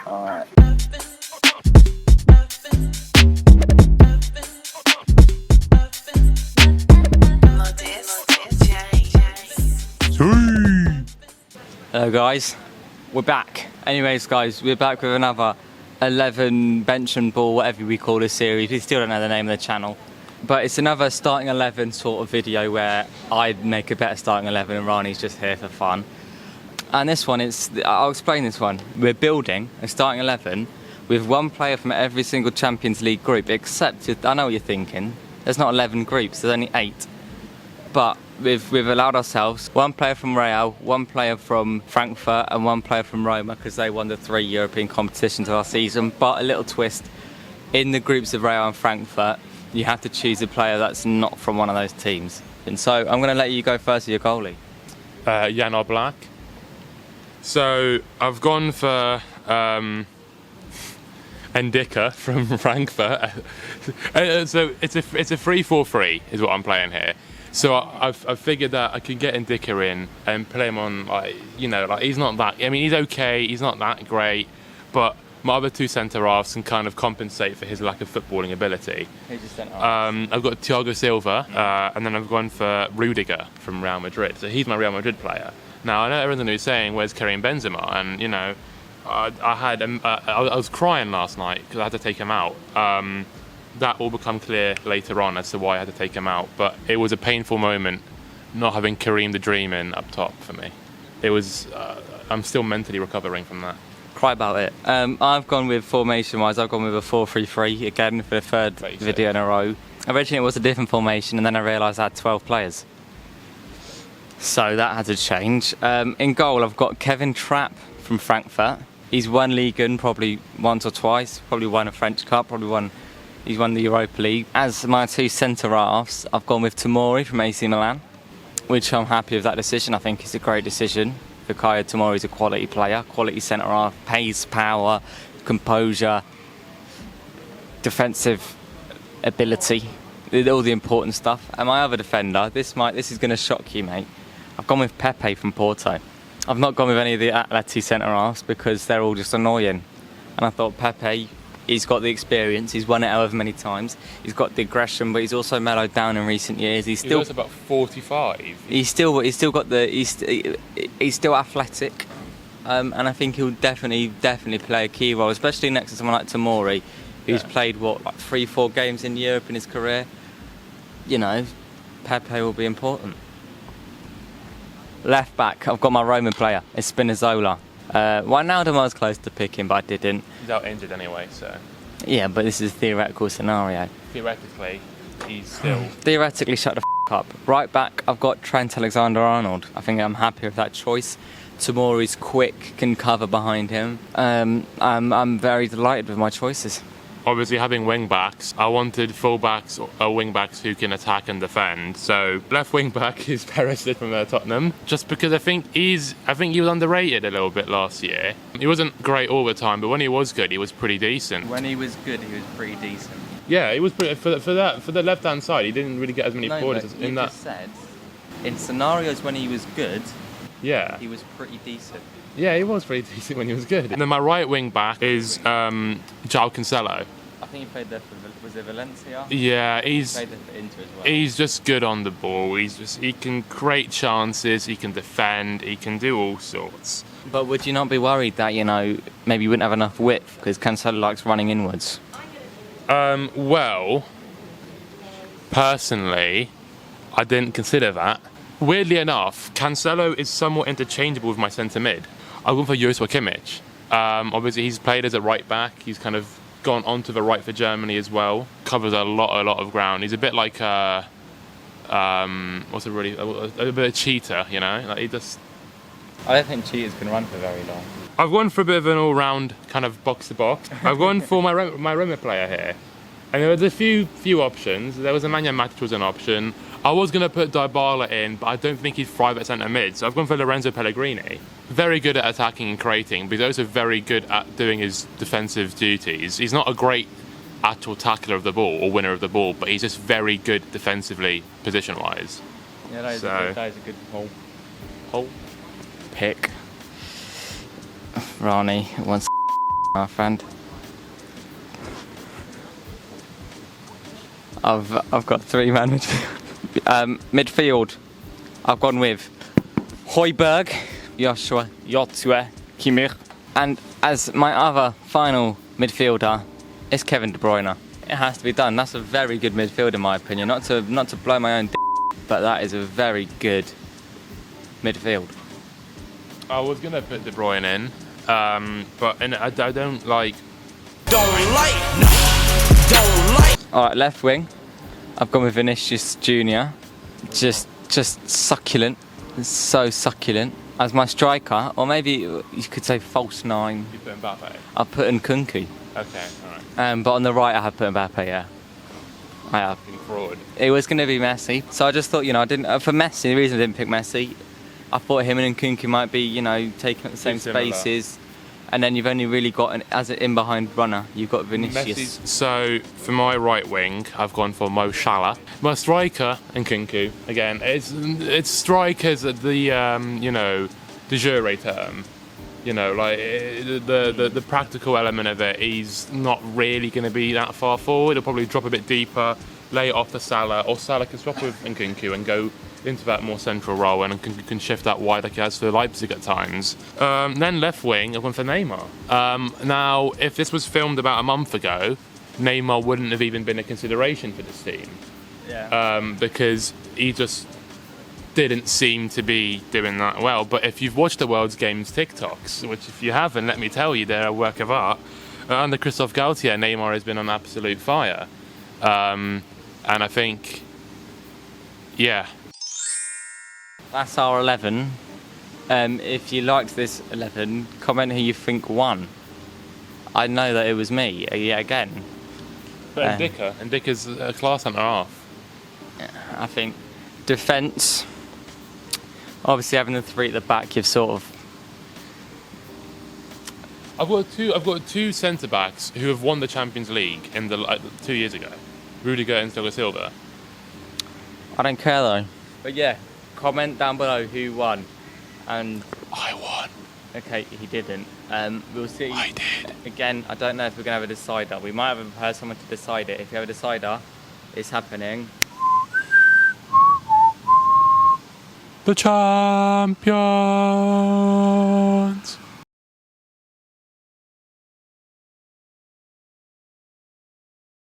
Alright. Hello guys, we're back. Anyways guys, we're back with another 11 bench and ball, whatever we call this series. We still don't know the name of the channel. But it's another starting 11 sort of video where I make a better starting 11 and Rani's just here for fun. And this one, I'll explain this one. We're building a starting 11 with one player from every single Champions League group, except, I know what you're thinking, there's not 11 groups, there's only 8. But we've allowed ourselves one player from Real, one player from Frankfurt and one player from Roma because they won the 3 European competitions last season. But a little twist, in the groups of Real and Frankfurt, you have to choose a player that's not from one of those teams. And so I'm going to let you go first with your goalie. Jan Oblak. So I've gone for Ndicka from Frankfurt. So it's a 3-4-3 is what I'm playing here. So I've figured that I could get Ndicka in and play him on, like, you know, like he's not that, I mean, he's okay, he's not that great, but my other two centre-halves can kind of compensate for his lack of footballing ability. Who's your centre-half? I've got Thiago Silva, and then I've gone for Rudiger from Real Madrid. So he's my Real Madrid player. Now, I know everyone who's saying, where's Karim Benzema? And, you know, I was crying last night because I had to take him out. That will become clear later on as to why I had to take him out. But it was a painful moment not having Karim the Dream in up top for me. It was, I'm still mentally recovering from that. Cry about it. I've gone with formation-wise, I've gone with a 4-3-3 again for the third video in a row. Originally it was a different formation and then I realised I had 12 players. So that had to change. In goal I've got Kevin Trapp from Frankfurt. He's won Ligue 1 probably once or twice, probably won a French Cup, he's won the Europa League. As my two centre-halves, I've gone with Tomori from AC Milan, which I'm happy with that decision. I think it's a great decision. Fikayo Tomori's a quality player, quality centre-half, pace, power, composure, defensive ability, all the important stuff. And my other defender, this is going to shock you, mate. I've gone with Pepe from Porto. I've not gone with any of the Atleti centre-halves because they're all just annoying. And I thought Pepe, he's got the experience, he's won it however many times, he's got the aggression, but he's also mellowed down in recent years. He's still about 45. He's still athletic, and I think he'll definitely play a key role, especially next to someone like Tomori, who's played like 3-4 games in Europe in his career. You know, Pepe will be important. Left back, I've got my Roman player, it's Spinazzola. Wijnaldum I was close to picking, but I didn't. He's out injured anyway, so... Yeah, but this is a theoretical scenario. Theoretically, he's still... Theoretically, shut the up. Right back, I've got Trent Alexander-Arnold. I think I'm happy with that choice. Tomori's quick, can cover behind him. I'm very delighted with my choices. Obviously, having wing-backs, I wanted full-backs or wing-backs who can attack and defend. So, left wing-back is Perisic from Tottenham. Just because I think he was underrated a little bit last year. He wasn't great all the time, but when he was good, he was pretty decent. When he was good, he was pretty decent. Yeah, he was pretty, for the left-hand side, he didn't really get as many points in that. Just said, in scenarios when he was good, yeah, he was pretty decent. Yeah, he was pretty decent when he was good. And then my right wing back is João Cancelo. I think he played there for, was it Valencia? Yeah, he played there for Inter as well. He's just good on the ball. He can create chances, he can defend, he can do all sorts. But would you not be worried that, you know, maybe you wouldn't have enough width because Cancelo likes running inwards? Well, personally, I didn't consider that. Weirdly enough, Cancelo is somewhat interchangeable with my centre mid. I went for Joshua Kimmich. Obviously, he's played as a right back. He's kind of gone onto the right for Germany as well. Covers a lot of ground. He's a bit like a bit of cheater, you know. Like he just. I don't think cheaters can run for very long. I've gone for a bit of an all-round kind of box-to-box. I've gone for my Roma player here, and there was a few options. There was Nemanja Matic was an option. I was going to put Dybala in, but I don't think he's thrive at centre mid, so I've gone for Lorenzo Pellegrini. Very good at attacking and creating, but he's also very good at doing his defensive duties. He's not a great actual tackler of the ball or winner of the ball, but he's just very good defensively, position-wise. Yeah, that is a good poll pick. Rani wants my friend. I've got 3-man midfield. Midfield. I've gone with Højbjerg, Joshua Kimmich, and as my other final midfielder is Kevin De Bruyne. It has to be done. That's a very good midfield in my opinion. Not to blow my own but that is a very good midfield. I was gonna put De Bruyne in, but I don't like. All right, left wing. I've gone with Vinicius Junior. Just succulent. So succulent. As my striker, or maybe you could say false 9. You put Mbappe. I'll put Nkunku. Okay, all right. But on the right, I have put Mbappe. Yeah, I have. Fraud. It was going to be Messi, so I just thought, I didn't. For Messi, the reason I didn't pick Messi, I thought him and Nkunku might be, taking up the same spaces, and then you've only really got as an in-behind runner, you've got Vinicius. Messi. So for my right wing, I've gone for Mo Salah. My striker, Nkunku. Again, it's strikers at the de jure term. The practical element of it. He's not really going to be that far forward. He'll probably drop a bit deeper, lay it off to Salah, or Salah can swap with Nkunku and go into that more central role, and Nkunku can shift that wide like he has for Leipzig at times. Then left wing, I've gone for Neymar. Now, if this was filmed about a month ago, Neymar wouldn't have even been a consideration for this team. Yeah. Because he just didn't seem to be doing that well. But if you've watched the Wrlds Games TikToks, which if you haven't, let me tell you, they're a work of art. Under Christophe Galtier, Neymar has been on absolute fire. And I think, yeah. That's our 11. If you liked this 11, comment who you think won. I know that it was me, yet again. But Ndika's a class centre half. I think defence. Obviously, having the 3 at the back, you've sort of. I've got two centre backs who have won the Champions League in 2 years ago, Rudiger and Thiago Silva. I don't care though. But yeah, comment down below who won. And I won. Okay, he didn't. We'll see. I did. Again, I don't know if we're gonna have a decider. We might have hired someone to decide it. If we have a decider, it's happening. The champions.